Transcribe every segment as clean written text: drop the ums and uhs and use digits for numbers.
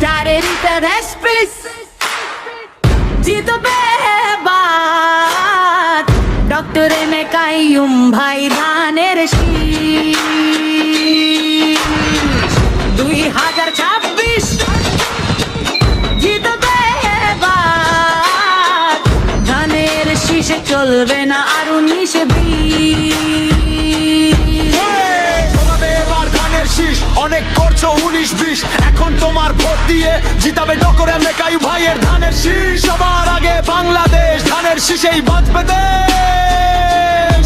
Carrera Express জিতবে Baat doctor M A Qayyum ভাই ধানের শীষ 2026 জিতবে বাত ধানের শীষে চলবে না আর 19-20 অনেক করছো 19-20 এখন তোমার ভোট দিয়ে জিতাবে ডক্টর এম এ কাইয়ুম ভাইয়ের ধানের শীষ সবার আগে বাংলাদেশ ধানের শীষেই বাঁচবে দেশ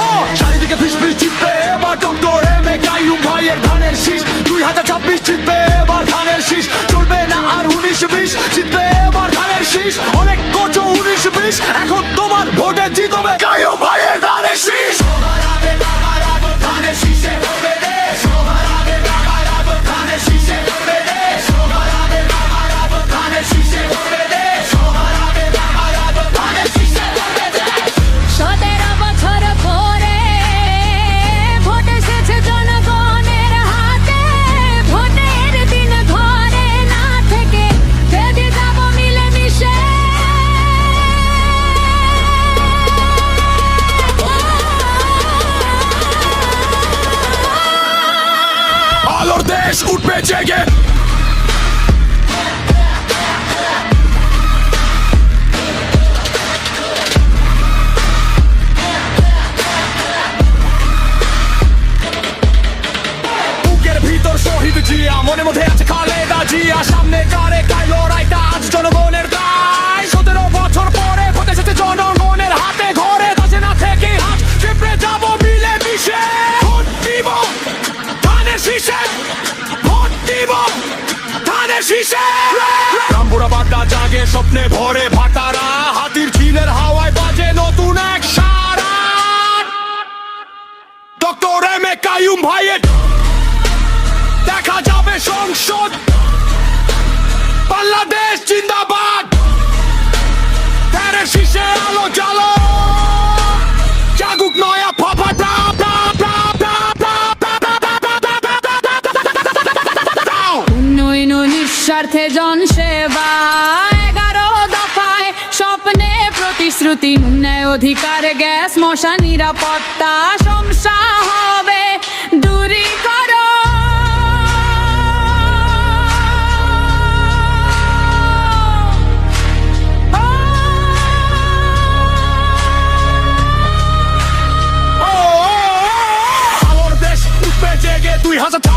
ও চারিদিকে ফিসফিস জিতবে এবার ডক্টর এম এ কাইয়ুম ভাইয়ের ধানের শীষ 2026 জিতবে এবার ধানের শীষ চলবে না আর 19-20 জিতবে এবার ধানের শীষ অনেক করছো 19-20 এখন তোমার ভোটে জিতবে কাইয়ুম ভাইয়ের ধানের শীষ সবার আগে ধানের শীষে ভোটবে দেশ সবার আগে ধানের শীষে ভোটবে দেশ সবার আগে ধানের শীষে ভোটবে দেশ সবার আগে ধানের শীষে ভোটবে দেশ 17 বছর পরে ভোট এসেছে জনগণের হাতে ভোটের দিন ঘরে না থেকে বেঁধে যাব মিলেমিশে আলোর দেশ উঠবে জেগে বুকের ভিতর শহীদ জিয়া মনে মধ্যে আছে খালেদা জিয়া সামনে কারে কাই লড়াইটা আজ জনগণের দায় 17 বছর পরে ভোট এসেছে জনগণের হাতে ঘরে কাছে না থেকে আজ চেপে যাব মিলে মিশে ভোট দিব ধানের শীষে ভোট দিব ধানের শীষে রামপুরা বাড্ডা জাগে স্বপ্নে ভরে ভাটারা হাতির ঝিলের হাওয়ায় বাজে নতুন এক সারা ডক্টর এম এ কাইয়ুম ভাইয়ের দেখা যাবে সংসদ বাংলাদেশ জিন্দাবাদ ধানের শীষে আলো জ্বালো জাগুক নয়া ফাফাটা নিঃস্বার্থে জনসেবা 11 দফায় স্বপ্নে প্রতিশ্রুতি ন্যায় অধিকার গ্যাস মশা নিরাপত্তা সমস্যা হবে দূরীকরণ